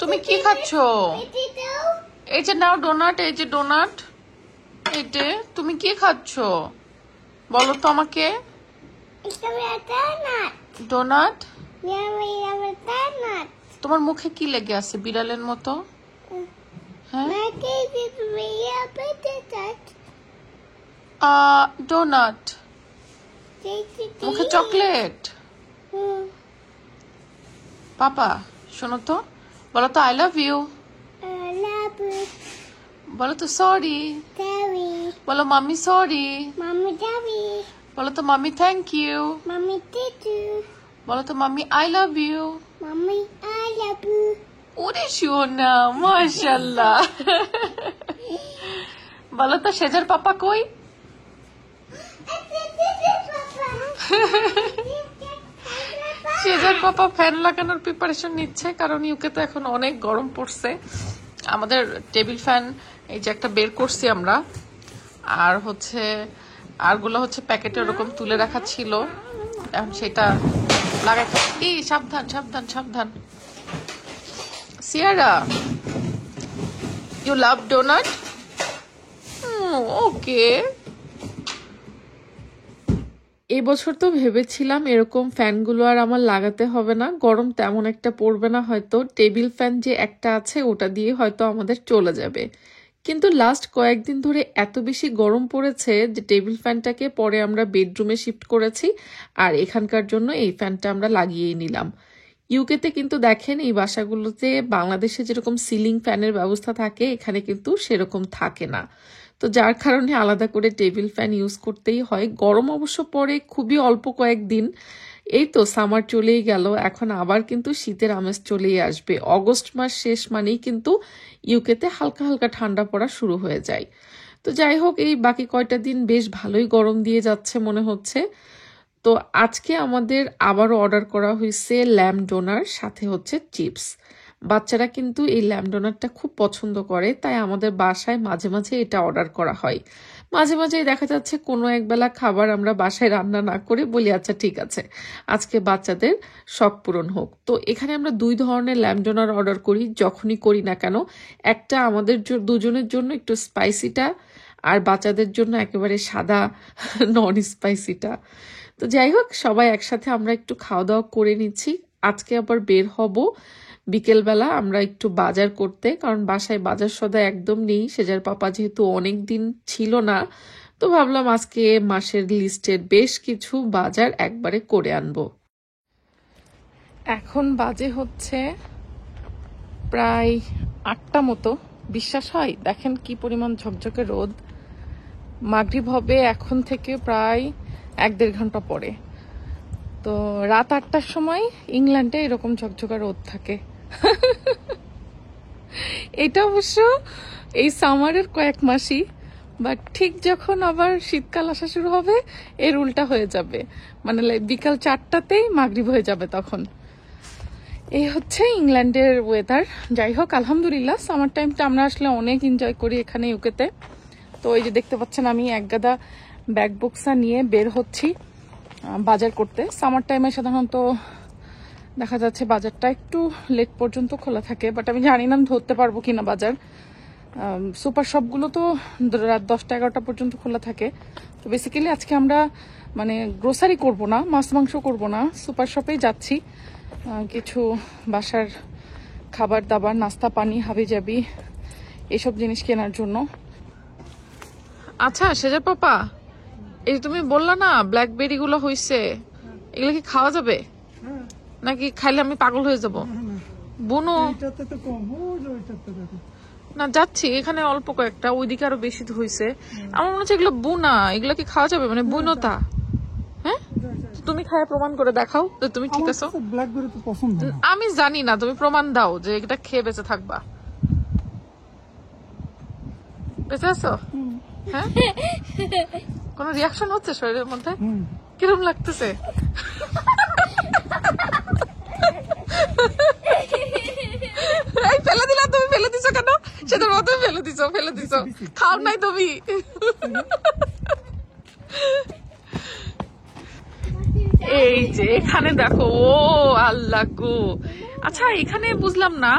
তুমি কি খাচ্ছ? এই যে নাও ডোনাট, এই যে ডোনাট। এইটে তুমি কি খাচ্ছ বলো তো আমাকে? ডোনাট। তোমার মুখে কি লেগে আছে বিড়ালের মতো? হ্যাঁ, ডোনাট মুখে চকলেট। পাপা শোনো তো, বলো তো আই লাভ ইউ, বলো তো সরি, বলো মাম্মি সরি, বলো তো মাম্মি থ্যাংক ইউ, বলো তো মাম্মি আই লাভ ইউ। ওরে শোনা মাশাআল্লাহ। বলো তো সেজার পাপা কই? সেজার পাপা ফ্যান লাগানোর প্রিপারেশন নিচ্ছে, কারণ ইউকে তো এখন অনেক গরম পড়ছে। আমাদের টেবিল ফ্যান এই যে একটা বের করছি আমরা, আর হচ্ছে আরগুলো হচ্ছে প্যাকেটে ওরকম তুলে রাখা ছিল, এখন সেটা লাগাই। এই সাবধান সাবধান সাবধান। সিয়ারা, ইউ লাভ ডোনাট? ওকে। এই বছর তো ভেবেছিলাম এরকম ফ্যানগুলো আর আমার লাগাতে হবে না, গরম তেমন একটা পড়বে না, হয়তো টেবিল ফ্যান যে একটা আছে ওটা দিয়ে হয়তো আমাদের চলে যাবে। কিন্তু লাস্ট কয়েকদিন ধরে এত বেশি গরম পড়েছে যে টেবিল ফ্যানটাকে পরে আমরা বেডরুমে শিফট করেছি, আর এখানকার জন্য এই ফ্যানটা আমরা লাগিয়েই নিলাম। ইউকেতে কিন্তু দেখেন এই বাসাগুলোতে বাংলাদেশে যেরকম সিলিং ফ্যানের ব্যবস্থা থাকে এখানে কিন্তু সেরকম থাকে না, তো যার কারণে আলাদা করে টেবিল ফ্যান ইউজ করতেই হয়। গরম অবশ্য পরে খুবই অল্প কয়েকদিন, এই তো সামার চলেই গেল, এখন আবার কিন্তু শীতের আমেজ চলেই আসবে। অগস্ট মাস শেষ মানেই কিন্তু ইউকেতে হালকা হালকা ঠান্ডা পড়া শুরু হয়ে যায়। তো যাই হোক, এই বাকি কয়টা দিন বেশ ভালোই গরম দিয়ে যাচ্ছে মনে হচ্ছে। তো আজকে আমাদের আবারও অর্ডার করা হয়েছে ল্যাম্ব ডোনার, সাথে হচ্ছে চিপস। বাচ্চারা কিন্তু এই ল্যাম্ব ডোনারটা খুব পছন্দ করে, তাই আমাদের বাসায় মাঝে মাঝে এটা অর্ডার করা হয়। মাঝে মাঝে দেখা যাচ্ছে কোনো একবেলা খাবার আমরা বাসায় রান্না না করে বলি আচ্ছা ঠিক আছে আজকে বাচ্চাদের শখ পূরণ হোক। তো এখানে আমরা 2 ধরনের ল্যাম্ব ডোনার অর্ডার করি, যখনই করি না কেন। একটা আমাদের দুজনের জন্য একটু স্পাইসিটা, আর বাচ্চাদের জন্য একেবারে সাদা নন স্পাইসিটা। তো যাই হোক, সবাই একসাথে আমরা একটু খাওয়া দাওয়া করে নিচ্ছি। আজকে আবার বের হব বিকেলবেলা আমরা একটু বাজার করতে, কারণ বাসায় বাজার সদা একদম নেই। সেজার পাপা যেহেতু অনেক দিন ছিল না, তো ভাবলাম আজকে মাসের লিস্টের বেশ কিছু বাজার একবারে করে আনবো। এখন বাজে হচ্ছে প্রায় 8টা মতো, বিশ্বাস হয়? দেখেন কি পরিমাণ ঝকঝকে রোদ। মাগরিব হবে এখন থেকে প্রায় 1-1.5 ঘন্টা পরে। তো রাত 8টার সময় ইংল্যান্ডে এরকম ঝকঝকা রোদ থাকে। এটা অবশ্য এই সামারের কয়েক মাসই, বাট ঠিক যখন আবার শীতকাল আসা শুরু হবে এর উল্টা হয়ে যাবে, মানে বিকাল 4টাতেই মাগরিব হয়ে যাবে তখন। এই হচ্ছে ইংল্যান্ডের ওয়েদার। যাই হোক, আলহামদুলিল্লাহ সামার টাইমটা আমরা আসলে অনেক এনজয় করি এখানে ইউকেতে। তো এই যে দেখতে পাচ্ছেন আমি একগাদা ব্যাগ বক্সা নিয়ে বের হচ্ছি বাজার করতে। সামার টাইমে সাধারণত দেখা যাচ্ছে বাজারটা একটু লেট পর্যন্ত খোলা থাকে, বাট আমি জানি না ধরতে পারবো কিনা বাজার। সুপার শপগুলো তো রাত 10টা-11টা পর্যন্ত খোলা থাকে। তো বেসিক্যালি আজকে আমরা মানে গ্রোসারি করব না, মাছ মাংস করব না, সুপার শপেই যাচ্ছি কিছু বাসার খাবার দাবার, নাস্তা পানি, হাবিজাবি এসব জিনিস কেনার জন্য। আচ্ছা সেজার পাপা, এই তুমি বললা না ব্ল্যাকবেরি গুলো হইছে, এগুলো কি খাওয়া যাবে নাকি খাইলে আমি পাগল হয়ে যাব? বুনো না, যাচ্ছি এখানে অল্প কয়েকটা, ওইদিকে আরো বেশি হয়েছে। আমার মনে হচ্ছে এগুলো বুনা, এগুলো কি খাওয়া যাবে? মানে বুনতা? হ্যাঁ, তুমি খায় প্রমাণ করে দেখাও যে তুমি ঠিক আছো। আমি জানি না, তুমি প্রমাণ দাও যে এটা খেয়ে বেঁচে থাকবা। বেঁচে আছো? হ্যাঁ, কোন রিয়াকশন হচ্ছে শরীরের মধ্যে? কিরকম লাগতেছে? ফেলে দিলা তুমি, ফেলে দিছো কেন? সেটার মতো ফেলে দিছো, ফেলে দিছো, খাও নাই তুমি। এই যে এখানে দেখো, ও আল্লাহ গো। আচ্ছা এখানে বুঝলাম না,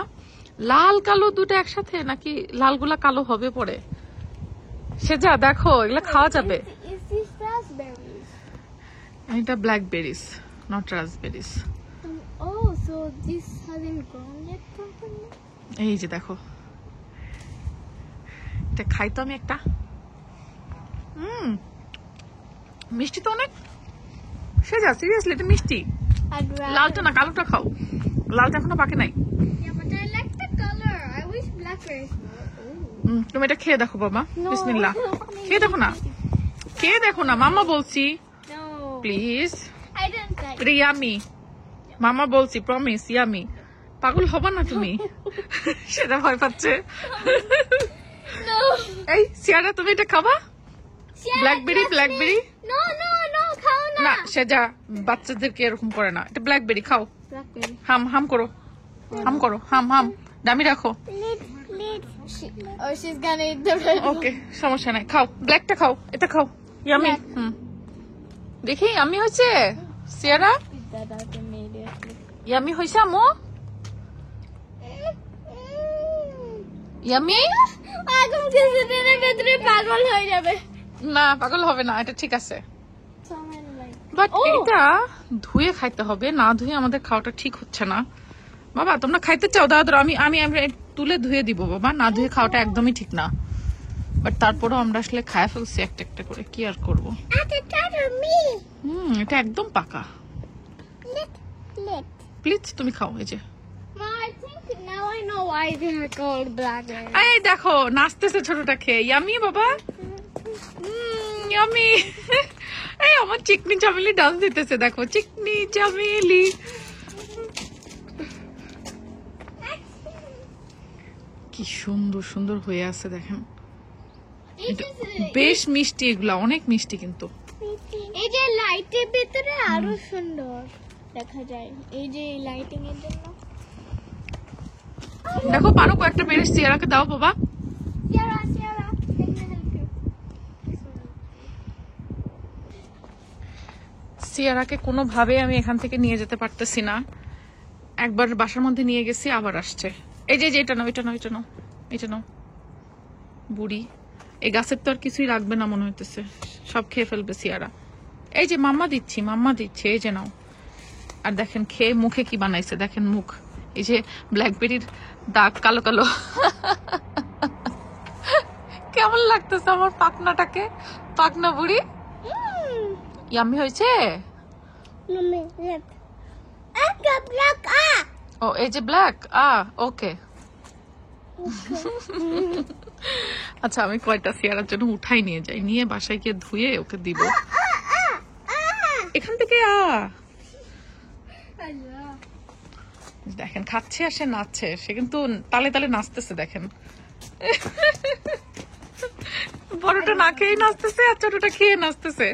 লাল কালো দুটো একসাথে নাকি লালগুলা কালো হবে পরে? সে যা দেখো, এগুলা খাওয়া যাবে। এটা ব্ল্যাকবেরিজ, নট রাসবেরিজ। এই যে দেখো, এটা খাই তো আমি একটা। মিষ্টি তো অনেক। সে যা, সিরিয়াসলি এটা মিষ্টি। লালটা না, কালোটা খাও, লালটা এখনো পাকে নাই। তুমি এটা খেয়ে দেখো বাবা, বিসমিল্লাহ। খেয়ে দেখো না, খেয়ে দেখো না, মামা বলছি প্লিজ। এটা ইয়ামি, মামা বলছি, প্রমিস ইয়ামি। পাগল হবা না তুমি। সেটা ভয় পাচ্ছে। এই সিয়ারা, তুমি এটা খাবা? ব্ল্যাকবেরি, ব্ল্যাকবেরি না, সে যা, বাচ্চাদেরকে এরকম করে না। এটা ব্ল্যাকবেরি, খাও। হাম হাম করো, হাম করো, হাম হাম। দামি রাখো। ওকে, সমস্যা নাই, খাও। ব্ল্যাকটা খাও, এটা খাও। ইয়ামি। দেখি ইয়ামি হয়েছে সিয়ারা? ইয়ামি হয়েছে আমো? ইয়ামি? পাগল হয়ে যাবে না, পাগল হবে না, এটা ঠিক আছে। বাট এটা ধুয়ে খাইতে হবে, না ধুয়ে আমাদের খাওয়াটা ঠিক হচ্ছে না। বাবা তোমরা খাইতে চাও, দাদা আমি আমি তুলে ধুয়ে দিব বাবা, না ধুয়ে খাওয়াটা একদমই ঠিক না। বাট তারপরেও আমরা আসলে খায় ফেলছি একটা একটা করে, কি আর করবো। এটা একদম পাকা। প্লিজ তুমি খাও। এই যে এই দেখো, নাচতেছে ছোটটা খেয়ে। ইয়ামি বাবা, ইয়ামি। এই আমার চিকনি চামেলি ডান্স দিতেছে, দেখো, চিকনি চামেলি। কি সুন্দর সুন্দর হয়ে আছে দেখেন, বেশ মিষ্টি, এগুলা অনেক মিষ্টি। কিন্তু এই যে লাইটের ভিতরে আরো সুন্দর দেখা যায়, এই যে লাইটিং এর জন্য। দেখো পারো কয়েকটা পেরে সিয়ারাকে দাও বাবা। সিয়ারাকে কোনোভাবে আমি এখান থেকে নিয়ে যেতে পারতেছি না। একবার বাসার মধ্যে নিয়ে গেছি, আবার আসছে। এই যে এটা নাও, এটা নাও, এটা নাও, এটা নাও। বুড়ি, এই গাছের তো আর কিছুই রাখবে না মনে হইতেছে, সব খেয়ে ফেলবে সিয়ারা। এই যে মাম্মা দিচ্ছি, মাম্মা দিচ্ছে, এই যে নাও। আর দেখেন খেয়ে মুখে কি বানাইছে, দেখেন মুখ, এই যে ব্ল্যাকবেরির দাগ কালো কালো। কেমন লাগতেছে আমার পাকনাটাকে, পাকনা বুড়ি। ইয়াম্মি হয়েছে। ও এই যে ব্ল্যাক ওকে। আচ্ছা আমি কয়টা সিয়ারার জন্য উঠাই নিয়ে যাই, নিয়ে বাসায় গিয়ে ধুয়ে ওকে দিব। এখান থেকে দেখেন খাচ্ছে আর সে নাচছে, সে কিন্তু তালে তালে নাচতেছে দেখেন। বড়টা না খেয়ে নাচতেছে আর ছোটটা খেয়ে নাচতেছে।